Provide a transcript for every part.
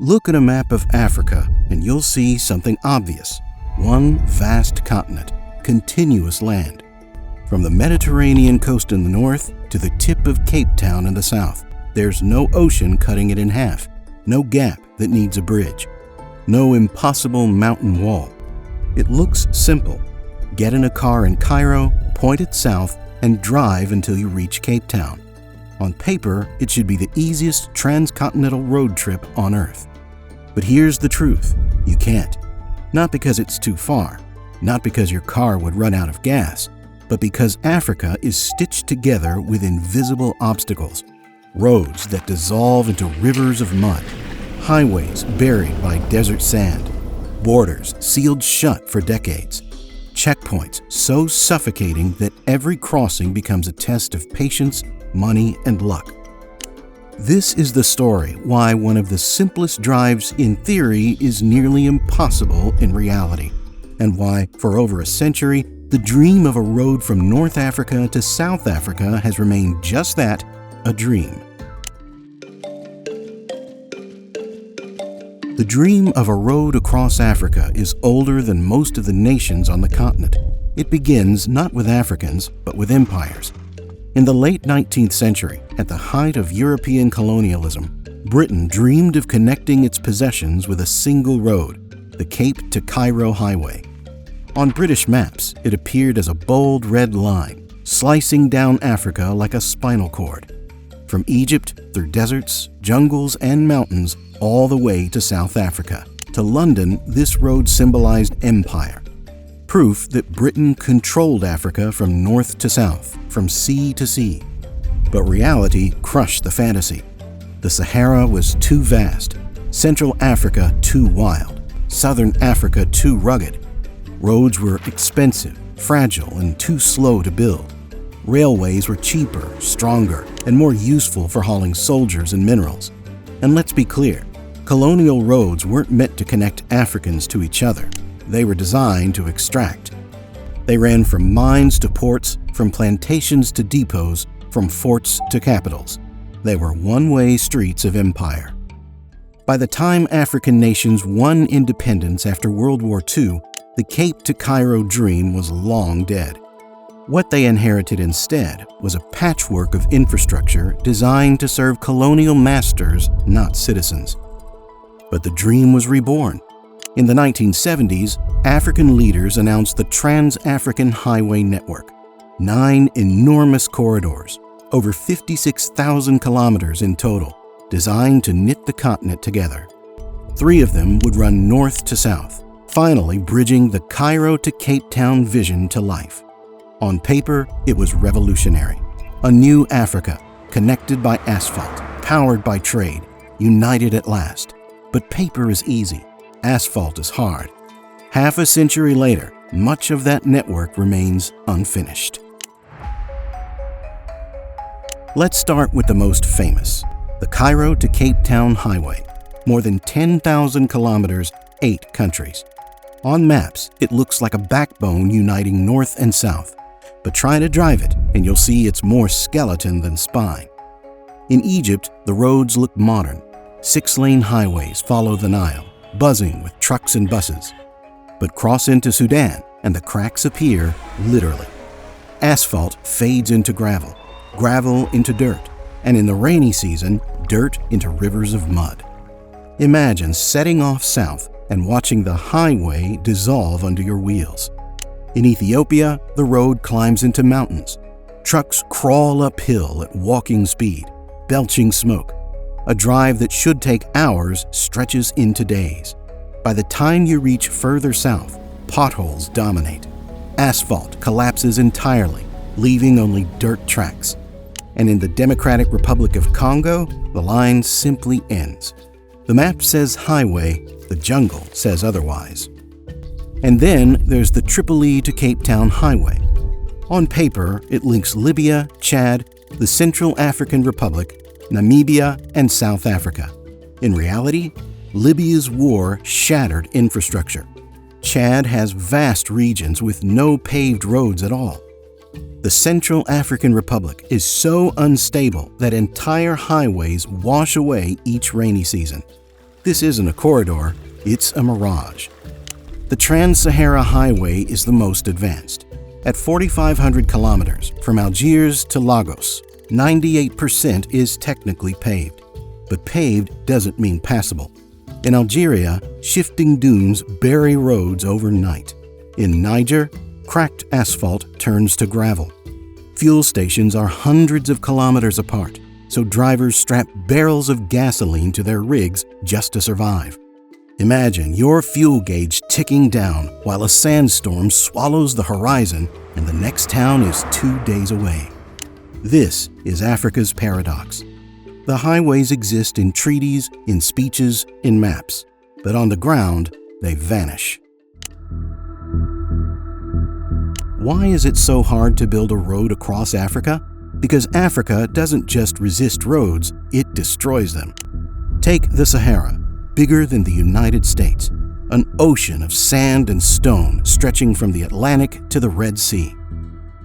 Look at a map of Africa and you'll see something obvious. One vast continent, continuous land. From the Mediterranean coast in the north to the tip of Cape Town in the south, there's no ocean cutting it in half, no gap that needs a bridge, no impossible mountain wall. It looks simple. Get in a car in Cairo, point it south, and drive until you reach Cape Town. On paper, it should be the easiest transcontinental road trip on Earth. But here's the truth. You can't. Not because it's too far, not because your car would run out of gas, but because Africa is stitched together with invisible obstacles. Roads that dissolve into rivers of mud, highways buried by desert sand, borders sealed shut for decades, checkpoints so suffocating that every crossing becomes a test of patience, money, and luck. This is the story why one of the simplest drives in theory is nearly impossible in reality, and why, for over a century, the dream of a road from North Africa to South Africa has remained just that, a dream. The dream of a road across Africa is older than most of the nations on the continent. It begins not with Africans, but with empires. In the late 19th century, at the height of European colonialism, Britain dreamed of connecting its possessions with a single road, the Cape to Cairo Highway. On British maps, it appeared as a bold red line, slicing down Africa like a spinal cord. From Egypt, through deserts, jungles, and mountains, all the way to South Africa. To London, this road symbolized empire. Proof that Britain controlled Africa from north to south, from sea to sea. But reality crushed the fantasy. The Sahara was too vast, Central Africa too wild, Southern Africa too rugged. Roads were expensive, fragile, and too slow to build. Railways were cheaper, stronger, and more useful for hauling soldiers and minerals. And let's be clear, colonial roads weren't meant to connect Africans to each other. They were designed to extract. They ran from mines to ports, from plantations to depots, from forts to capitals. They were one-way streets of empire. By the time African nations won independence after World War II, the Cape to Cairo dream was long dead. What they inherited instead was a patchwork of infrastructure designed to serve colonial masters, not citizens. But the dream was reborn. In the 1970s, African leaders announced the Trans-African Highway Network, 9 enormous corridors, over 56,000 kilometers in total, designed to knit the continent together. 3 of them would run north to south, finally bridging the Cairo to Cape Town vision to life. On paper, it was revolutionary. A new Africa, connected by asphalt, powered by trade, united at last. But paper is easy. Asphalt is hard. Half a century later, much of that network remains unfinished. Let's start with the most famous, the Cairo to Cape Town Highway. More than 10,000 kilometers, 8 countries. On maps, it looks like a backbone uniting north and south. But try to drive it, and you'll see it's more skeleton than spine. In Egypt, the roads look modern. 6-lane highways follow the Nile, buzzing with trucks and buses. But cross into Sudan, and the cracks appear literally. Asphalt fades into gravel, gravel into dirt, and in the rainy season, dirt into rivers of mud. Imagine setting off south and watching the highway dissolve under your wheels. In Ethiopia, the road climbs into mountains. Trucks crawl uphill at walking speed, belching smoke. A drive that should take hours stretches into days. By the time you reach further south, potholes dominate. Asphalt collapses entirely, leaving only dirt tracks. And in the Democratic Republic of Congo, the line simply ends. The map says highway, the jungle says otherwise. And then there's the Tripoli to Cape Town Highway. On paper, it links Libya, Chad, the Central African Republic, Namibia, and South Africa. In reality, Libya's war shattered infrastructure. Chad has vast regions with no paved roads at all. The Central African Republic is so unstable that entire highways wash away each rainy season. This isn't a corridor, it's a mirage. The Trans-Sahara Highway is the most advanced. At 4,500 kilometers from Algiers to Lagos, 98% is technically paved. But paved doesn't mean passable. In Algeria, shifting dunes bury roads overnight. In Niger, cracked asphalt turns to gravel. Fuel stations are hundreds of kilometers apart, so drivers strap barrels of gasoline to their rigs just to survive. Imagine your fuel gauge ticking down while a sandstorm swallows the horizon and the next town is 2 days away. This is Africa's paradox. The highways exist in treaties, in speeches, in maps, but on the ground, they vanish. Why is it so hard to build a road across Africa? Because Africa doesn't just resist roads, it destroys them. Take the Sahara, bigger than the United States, an ocean of sand and stone stretching from the Atlantic to the Red Sea.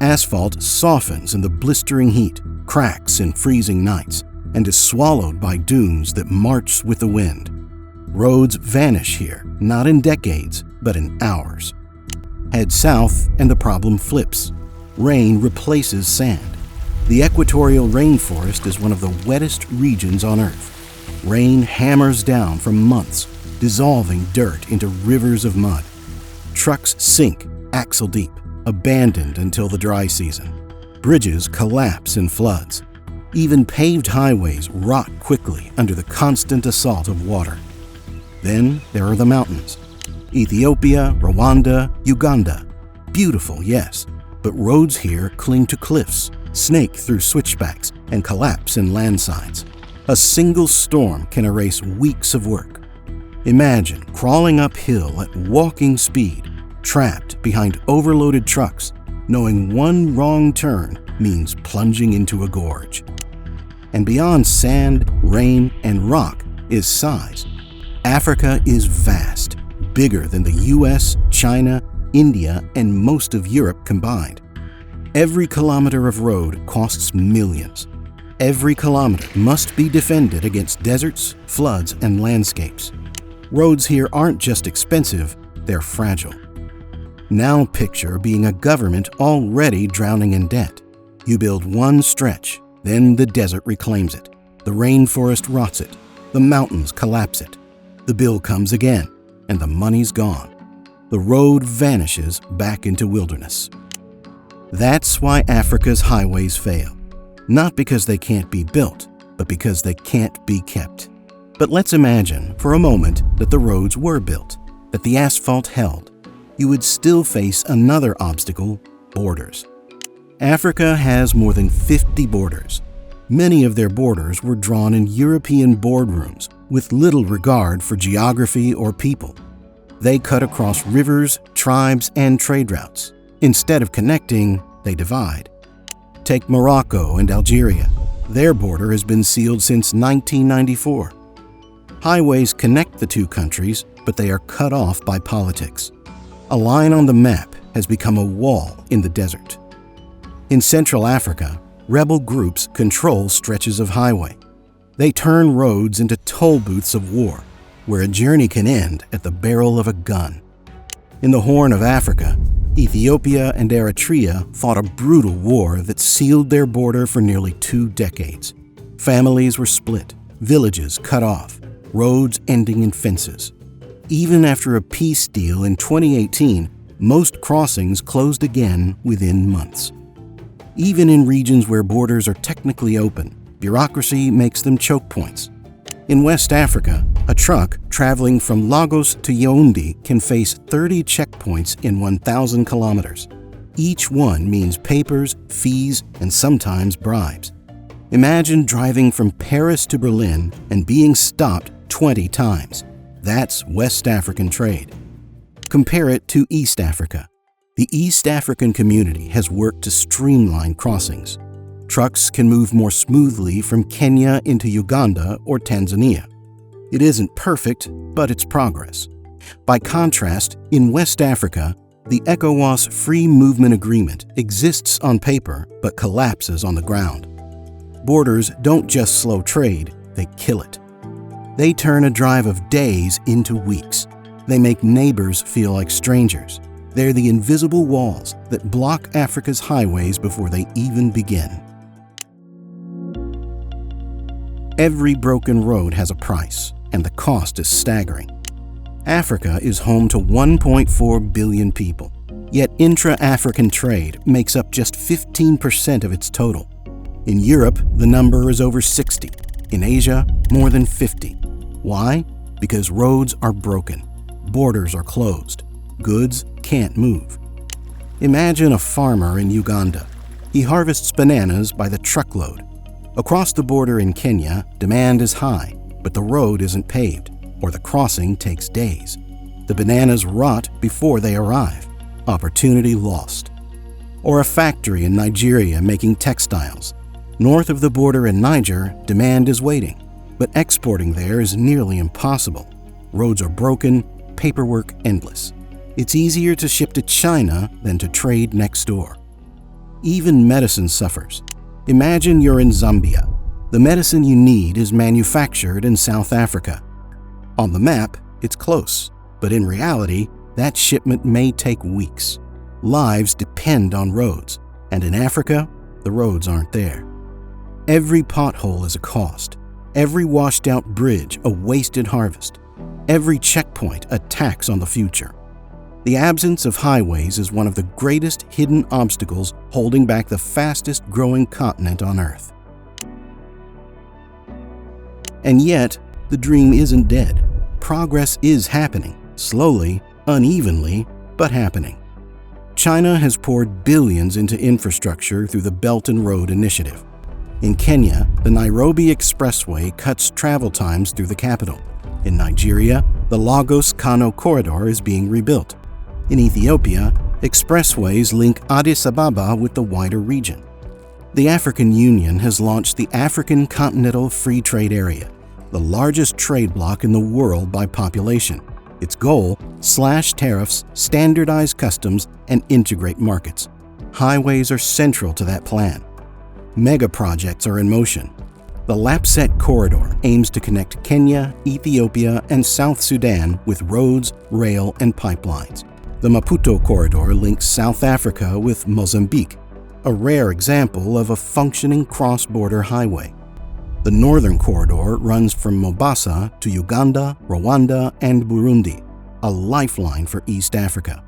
Asphalt softens in the blistering heat, cracks in freezing nights, and is swallowed by dunes that march with the wind. Roads vanish here, not in decades, but in hours. Head south and the problem flips. Rain replaces sand. The equatorial rainforest is one of the wettest regions on Earth. Rain hammers down for months, dissolving dirt into rivers of mud. Trucks sink axle deep, abandoned until the dry season. Bridges collapse in floods. Even paved highways rot quickly under the constant assault of water. Then there are the mountains. Ethiopia, Rwanda, Uganda. Beautiful, yes, but roads here cling to cliffs, snake through switchbacks, and collapse in landslides. A single storm can erase weeks of work. Imagine crawling uphill at walking speed, trapped behind overloaded trucks, knowing one wrong turn means plunging into a gorge. And beyond sand, rain, and rock is size. Africa is vast, bigger than the US, China, India, and most of Europe combined. Every kilometer of road costs millions. Every kilometer must be defended against deserts, floods, and landscapes. Roads here aren't just expensive, they're fragile. Now picture being a government already drowning in debt. You build one stretch, then the desert reclaims it. The rainforest rots it. The mountains collapse it. The bill comes again, and the money's gone. The road vanishes back into wilderness. That's why Africa's highways fail. Not because they can't be built, but because they can't be kept. But let's imagine for a moment that the roads were built, that the asphalt held. You would still face another obstacle: borders. Africa has more than 50 borders. Many of their borders were drawn in European boardrooms with little regard for geography or people. They cut across rivers, tribes, and trade routes. Instead of connecting, they divide. Take Morocco and Algeria. Their border has been sealed since 1994. Highways connect the two countries, but they are cut off by politics. A line on the map has become a wall in the desert. In Central Africa, rebel groups control stretches of highway. They turn roads into toll booths of war, where a journey can end at the barrel of a gun. In the Horn of Africa, Ethiopia and Eritrea fought a brutal war that sealed their border for nearly 2 decades. Families were split, villages cut off, roads ending in fences. Even after a peace deal in 2018, most crossings closed again within months. Even in regions where borders are technically open, bureaucracy makes them choke points. In West Africa, a truck traveling from Lagos to Yaoundé can face 30 checkpoints in 1,000 kilometers. Each one means papers, fees, and sometimes bribes. Imagine driving from Paris to Berlin and being stopped 20 times. That's West African trade. Compare it to East Africa. The East African community has worked to streamline crossings. Trucks can move more smoothly from Kenya into Uganda or Tanzania. It isn't perfect, but it's progress. By contrast, in West Africa, the ECOWAS Free Movement Agreement exists on paper but collapses on the ground. Borders don't just slow trade, they kill it. They turn a drive of days into weeks. They make neighbors feel like strangers. They're the invisible walls that block Africa's highways before they even begin. Every broken road has a price, and the cost is staggering. Africa is home to 1.4 billion people, yet intra-African trade makes up just 15% of its total. In Europe, the number is over 60. In Asia, more than 50. Why? Because roads are broken. Borders are closed. Goods can't move. Imagine a farmer in Uganda. He harvests bananas by the truckload. Across the border in Kenya, demand is high, but the road isn't paved, or the crossing takes days. The bananas rot before they arrive. Opportunity lost. Or a factory in Nigeria making textiles. North of the border in Niger, demand is waiting, but exporting there is nearly impossible. Roads are broken, paperwork endless. It's easier to ship to China than to trade next door. Even medicine suffers. Imagine you're in Zambia. The medicine you need is manufactured in South Africa. On the map, it's close, but in reality, that shipment may take weeks. Lives depend on roads, and in Africa, the roads aren't there. Every pothole is a cost. Every washed-out bridge a wasted harvest. Every checkpoint a tax on the future. The absence of highways is one of the greatest hidden obstacles holding back the fastest-growing continent on Earth. And yet, the dream isn't dead. Progress is happening, slowly, unevenly, but happening. China has poured billions into infrastructure through the Belt and Road Initiative. In Kenya, the Nairobi Expressway cuts travel times through the capital. In Nigeria, the Lagos-Kano corridor is being rebuilt. In Ethiopia, expressways link Addis Ababa with the wider region. The African Union has launched the African Continental Free Trade Area, the largest trade bloc in the world by population. Its goal: slash tariffs, standardize customs, and integrate markets. Highways are central to that plan. Mega projects are in motion. The Lapset Corridor aims to connect Kenya, Ethiopia, and South Sudan with roads, rail, and pipelines. The Maputo Corridor links South Africa with Mozambique, a rare example of a functioning cross-border highway. The Northern Corridor runs from Mombasa to Uganda, Rwanda, and Burundi, a lifeline for East Africa.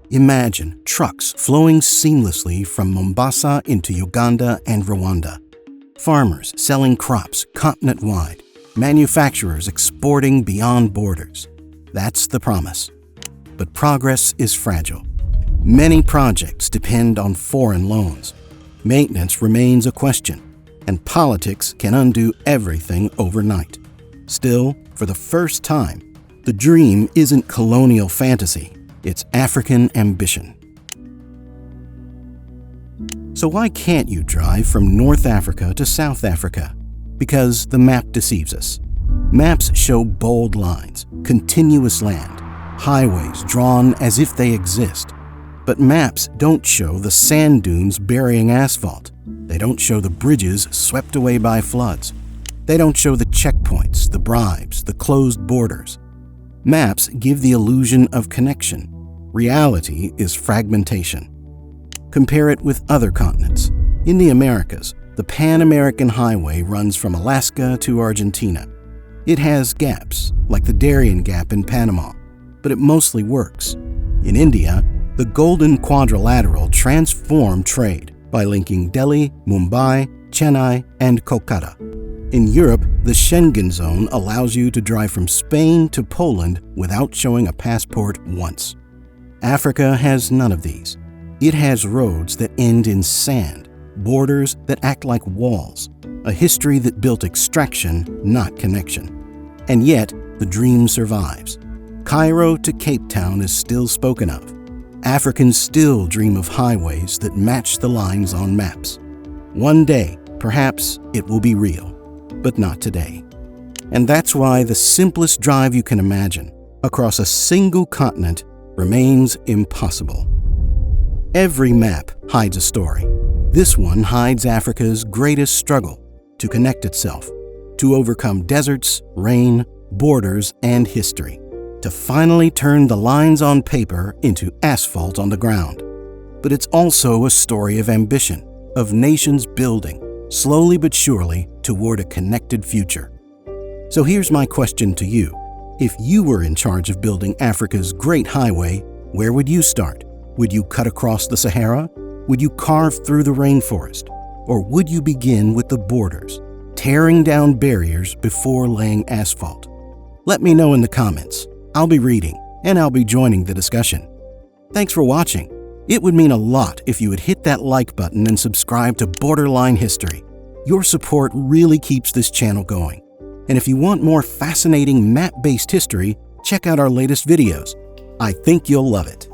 Imagine trucks flowing seamlessly from Mombasa into Uganda and Rwanda. Farmers selling crops continent-wide. Manufacturers exporting beyond borders. That's the promise. But progress is fragile. Many projects depend on foreign loans. Maintenance remains a question, and politics can undo everything overnight. Still, for the first time, the dream isn't colonial fantasy. It's African ambition. So why can't you drive from North Africa to South Africa? Because the map deceives us. Maps show bold lines, continuous land, highways drawn as if they exist. But maps don't show the sand dunes burying asphalt. They don't show the bridges swept away by floods. They don't show the checkpoints, the bribes, the closed borders. Maps give the illusion of connection. Reality is fragmentation. Compare it with other continents. In the Americas, the Pan-American Highway runs from Alaska to Argentina. It has gaps, like the Darien Gap in Panama, but it mostly works. In India, the Golden Quadrilateral transformed trade by linking Delhi, Mumbai, Chennai, and Kolkata. In Europe, the Schengen Zone allows you to drive from Spain to Poland without showing a passport once. Africa has none of these. It has roads that end in sand, borders that act like walls, a history that built extraction, not connection. And yet, the dream survives. Cairo to Cape Town is still spoken of. Africans still dream of highways that match the lines on maps. One day, perhaps, it will be real, but not today. And that's why the simplest drive you can imagine, across a single continent, remains impossible. Every map hides a story. This one hides Africa's greatest struggle, to connect itself. to overcome deserts, rain, borders, and history, to finally turn the lines on paper into asphalt on the ground. But it's also a story of ambition, of nations building, slowly but surely, toward a connected future. So here's my question to you. If you were in charge of building Africa's great highway, where would you start? Would you cut across the Sahara? Would you carve through the rainforest? Or would you begin with the borders, tearing down barriers before laying asphalt? Let me know in the comments. I'll be reading, and I'll be joining the discussion. Thanks for watching. It would mean a lot if you would hit that like button and subscribe to Borderline History. Your support really keeps this channel going. And if you want more fascinating map-based history, check out our latest videos. I think you'll love it.